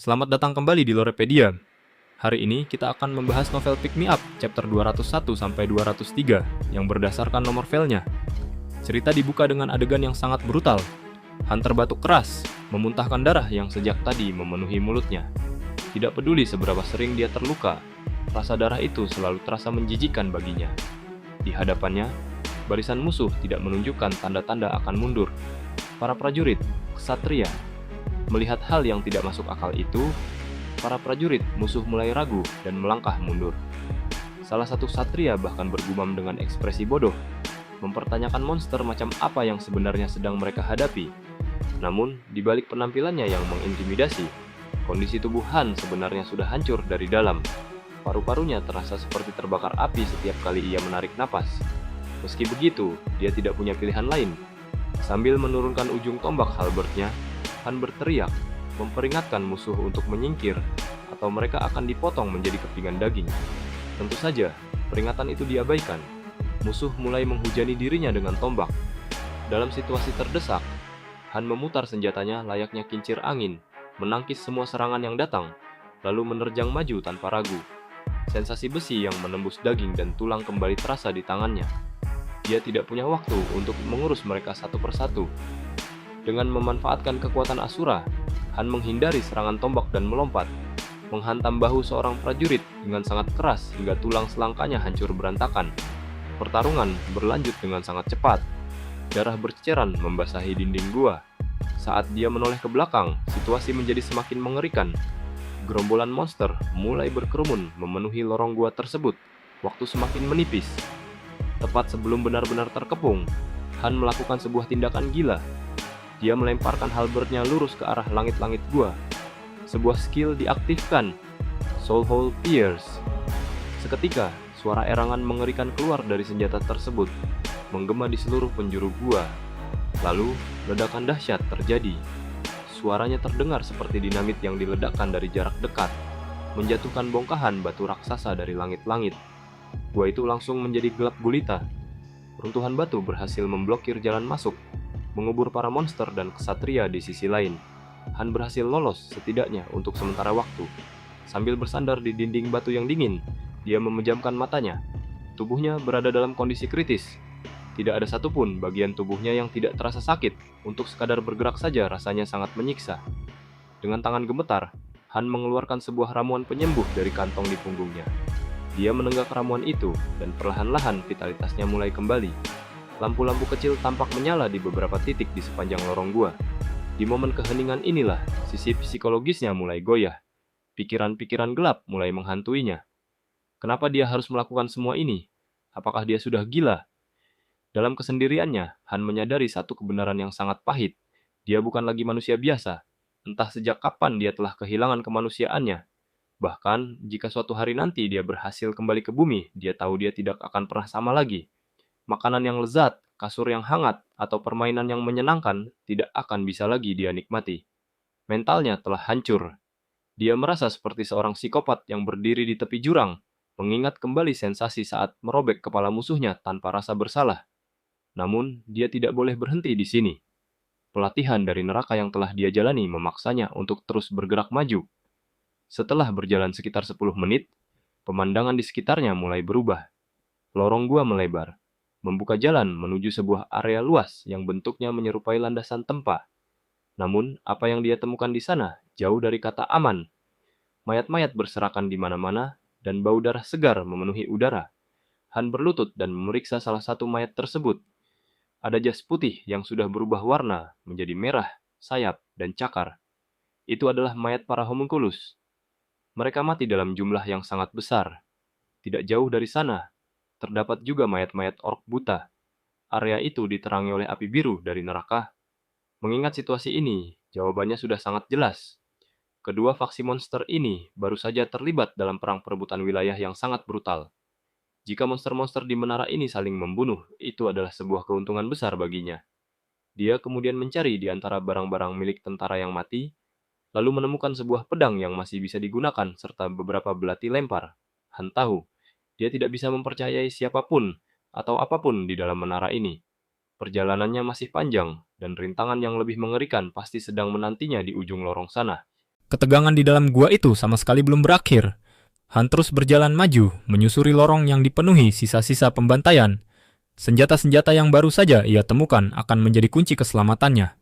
Selamat datang kembali di Lorepedia. Hari ini kita akan membahas novel Pick Me Up chapter 201 sampai 203 yang berdasarkan nomor filenya. Cerita dibuka dengan adegan yang sangat brutal. Hunter batuk keras, memuntahkan darah yang sejak tadi memenuhi mulutnya. Tidak peduli seberapa sering dia terluka, rasa darah itu selalu terasa menjijikkan baginya. Di hadapannya, barisan musuh tidak menunjukkan tanda-tanda akan mundur. Para prajurit, ksatria, melihat hal yang tidak masuk akal itu, para prajurit musuh mulai ragu dan melangkah mundur. Salah satu ksatria bahkan bergumam dengan ekspresi bodoh, mempertanyakan monster macam apa yang sebenarnya sedang mereka hadapi. Namun, di balik penampilannya yang mengintimidasi, kondisi tubuh Han sebenarnya sudah hancur dari dalam. Paru-parunya terasa seperti terbakar api setiap kali ia menarik napas. Meski begitu, dia tidak punya pilihan lain. Sambil menurunkan ujung tombak halbertnya, Han berteriak, memperingatkan musuh untuk menyingkir, atau mereka akan dipotong menjadi kepingan daging. Tentu saja, peringatan itu diabaikan. Musuh mulai menghujani dirinya dengan tombak. Dalam situasi terdesak, Han memutar senjatanya layaknya kincir angin, menangkis semua serangan yang datang, lalu menerjang maju tanpa ragu. Sensasi besi yang menembus daging dan tulang kembali terasa di tangannya. Dia tidak punya waktu untuk mengurus mereka satu persatu. Dengan memanfaatkan kekuatan Asura, Han menghindari serangan tombak dan melompat, menghantam bahu seorang prajurit dengan sangat keras hingga tulang selangkanya hancur berantakan. Pertarungan berlanjut dengan sangat cepat. Darah berceceran membasahi dinding gua. Saat dia menoleh ke belakang, situasi menjadi semakin mengerikan. Gerombolan monster mulai berkerumun memenuhi lorong gua tersebut. Waktu semakin menipis. Tepat sebelum benar-benar terkepung, Han melakukan sebuah tindakan gila. Dia melemparkan halbertnya lurus ke arah langit-langit gua. Sebuah skill diaktifkan, Soul Hole Pierce. Seketika, suara erangan mengerikan keluar dari senjata tersebut, menggema di seluruh penjuru gua. Lalu, ledakan dahsyat terjadi. Suaranya terdengar seperti dinamit yang diledakkan dari jarak dekat, menjatuhkan bongkahan batu raksasa dari langit-langit. Gua itu langsung menjadi gelap gulita. Runtuhan batu berhasil memblokir jalan masuk, mengubur para monster dan ksatria di sisi lain. Han berhasil lolos setidaknya untuk sementara waktu. Sambil bersandar di dinding batu yang dingin, dia memejamkan matanya. Tubuhnya berada dalam kondisi kritis. Tidak ada satupun bagian tubuhnya yang tidak terasa sakit. Untuk sekadar bergerak saja rasanya sangat menyiksa. Dengan tangan gemetar, Han mengeluarkan sebuah ramuan penyembuh dari kantong di punggungnya. Dia menenggak ramuan itu, dan perlahan-lahan vitalitasnya mulai kembali. Lampu-lampu kecil tampak menyala di beberapa titik di sepanjang lorong gua. Di momen keheningan inilah, sisi psikologisnya mulai goyah. Pikiran-pikiran gelap mulai menghantuinya. Kenapa dia harus melakukan semua ini? Apakah dia sudah gila? Dalam kesendiriannya, Han menyadari satu kebenaran yang sangat pahit. Dia bukan lagi manusia biasa. Entah sejak kapan dia telah kehilangan kemanusiaannya. Bahkan, jika suatu hari nanti dia berhasil kembali ke bumi, dia tahu dia tidak akan pernah sama lagi. Makanan yang lezat, kasur yang hangat, atau permainan yang menyenangkan tidak akan bisa lagi dia nikmati. Mentalnya telah hancur. Dia merasa seperti seorang psikopat yang berdiri di tepi jurang, mengingat kembali sensasi saat merobek kepala musuhnya tanpa rasa bersalah. Namun, dia tidak boleh berhenti di sini. Pelatihan dari neraka yang telah dia jalani memaksanya untuk terus bergerak maju. Setelah berjalan sekitar 10 menit, pemandangan di sekitarnya mulai berubah. Lorong gua melebar, membuka jalan menuju sebuah area luas yang bentuknya menyerupai landasan tempa. Namun, apa yang dia temukan di sana jauh dari kata aman. Mayat-mayat berserakan di mana-mana, dan bau darah segar memenuhi udara. Han berlutut dan memeriksa salah satu mayat tersebut. Ada jas putih yang sudah berubah warna menjadi merah, sayap, dan cakar. Itu adalah mayat para homunculus. Mereka mati dalam jumlah yang sangat besar. Tidak jauh dari sana, terdapat juga mayat-mayat ork buta. Area itu diterangi oleh api biru dari neraka. Mengingat situasi ini, jawabannya sudah sangat jelas. Kedua faksi monster ini baru saja terlibat dalam perang perebutan wilayah yang sangat brutal. Jika monster-monster di menara ini saling membunuh, itu adalah sebuah keuntungan besar baginya. Dia kemudian mencari di antara barang-barang milik tentara yang mati, lalu menemukan sebuah pedang yang masih bisa digunakan serta beberapa belati lempar. Han tahu, dia tidak bisa mempercayai siapapun atau apapun di dalam menara ini. Perjalanannya masih panjang, dan rintangan yang lebih mengerikan pasti sedang menantinya di ujung lorong sana. Ketegangan di dalam gua itu sama sekali belum berakhir. Han terus berjalan maju, menyusuri lorong yang dipenuhi sisa-sisa pembantaian. Senjata-senjata yang baru saja ia temukan akan menjadi kunci keselamatannya.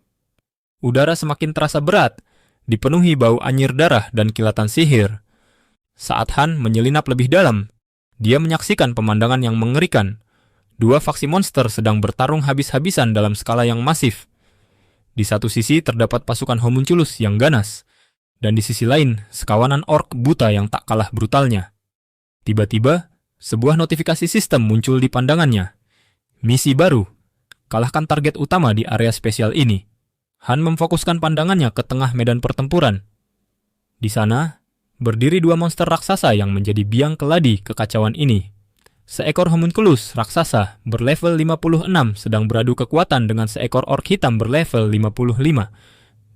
Udara semakin terasa berat, dipenuhi bau anyir darah dan kilatan sihir. Saat Han menyelinap lebih dalam, dia menyaksikan pemandangan yang mengerikan. Dua faksi monster sedang bertarung habis-habisan dalam skala yang masif. Di satu sisi terdapat pasukan homunculus yang ganas, dan di sisi lain sekawanan orc buta yang tak kalah brutalnya. Tiba-tiba, sebuah notifikasi sistem muncul di pandangannya. Misi baru, kalahkan target utama di area spesial ini. Han memfokuskan pandangannya ke tengah medan pertempuran. Di sana, berdiri dua monster raksasa yang menjadi biang keladi kekacauan ini. Seekor homunculus raksasa berlevel 56 sedang beradu kekuatan dengan seekor orc hitam berlevel 55.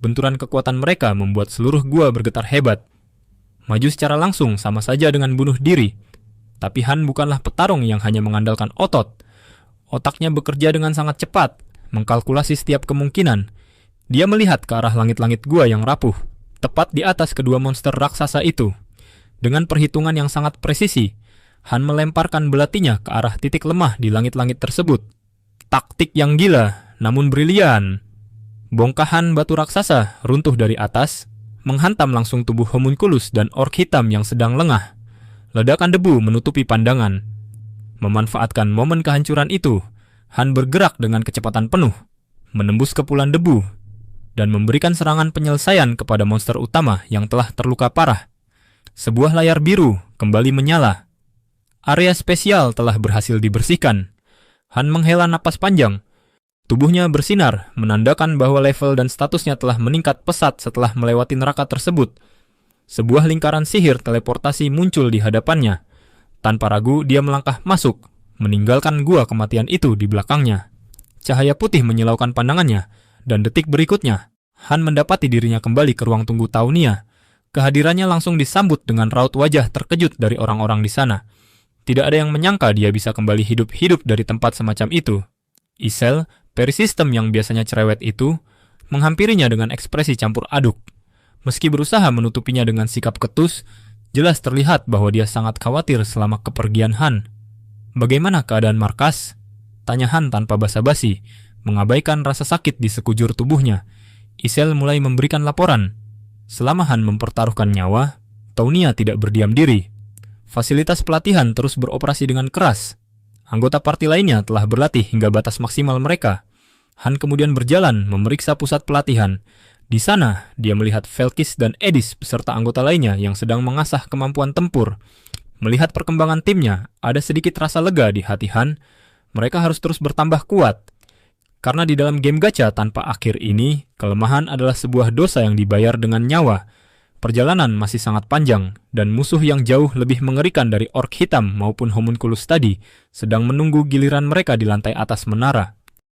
Benturan kekuatan mereka membuat seluruh gua bergetar hebat. Maju secara langsung sama saja dengan bunuh diri. Tapi Han bukanlah petarung yang hanya mengandalkan otot. Otaknya bekerja dengan sangat cepat, mengkalkulasi setiap kemungkinan. Dia melihat ke arah langit-langit gua yang rapuh, tepat di atas kedua monster raksasa itu. Dengan perhitungan yang sangat presisi, Han melemparkan belatinya ke arah titik lemah di langit-langit tersebut. Taktik yang gila, namun brilian. Bongkahan batu raksasa runtuh dari atas, menghantam langsung tubuh homunculus dan orc hitam yang sedang lengah. Ledakan debu menutupi pandangan. Memanfaatkan momen kehancuran itu, Han bergerak dengan kecepatan penuh, menembus kepulan debu, dan memberikan serangan penyelesaian kepada monster utama yang telah terluka parah. Sebuah layar biru kembali menyala. Area spesial telah berhasil dibersihkan. Han menghela napas panjang. Tubuhnya bersinar, menandakan bahwa level dan statusnya telah meningkat pesat setelah melewati neraka tersebut. Sebuah lingkaran sihir teleportasi muncul di hadapannya. Tanpa ragu, dia melangkah masuk, meninggalkan gua kematian itu di belakangnya. Cahaya putih menyilaukan pandangannya, dan detik berikutnya, Han mendapati dirinya kembali ke ruang tunggu Taunia. Kehadirannya langsung disambut dengan raut wajah terkejut dari orang-orang di sana. Tidak ada yang menyangka dia bisa kembali hidup-hidup dari tempat semacam itu. Isel, perisistem yang biasanya cerewet itu, menghampirinya dengan ekspresi campur aduk. Meski berusaha menutupinya dengan sikap ketus, jelas terlihat bahwa dia sangat khawatir selama kepergian Han. "Bagaimana keadaan markas?" tanya Han tanpa basa-basi, mengabaikan rasa sakit di sekujur tubuhnya. Isel mulai memberikan laporan. Selama Han mempertaruhkan nyawa, Taunia tidak berdiam diri. Fasilitas pelatihan terus beroperasi dengan keras. Anggota parti lainnya telah berlatih hingga batas maksimal mereka. Han kemudian berjalan memeriksa pusat pelatihan. Di sana, dia melihat Velkis dan Edis beserta anggota lainnya yang sedang mengasah kemampuan tempur. Melihat perkembangan timnya, ada sedikit rasa lega di hati Han. Mereka harus terus bertambah kuat. Karena di dalam game gacha tanpa akhir ini, kelemahan adalah sebuah dosa yang dibayar dengan nyawa. Perjalanan masih sangat panjang, dan musuh yang jauh lebih mengerikan dari orc hitam maupun homunculus tadi sedang menunggu giliran mereka di lantai atas menara.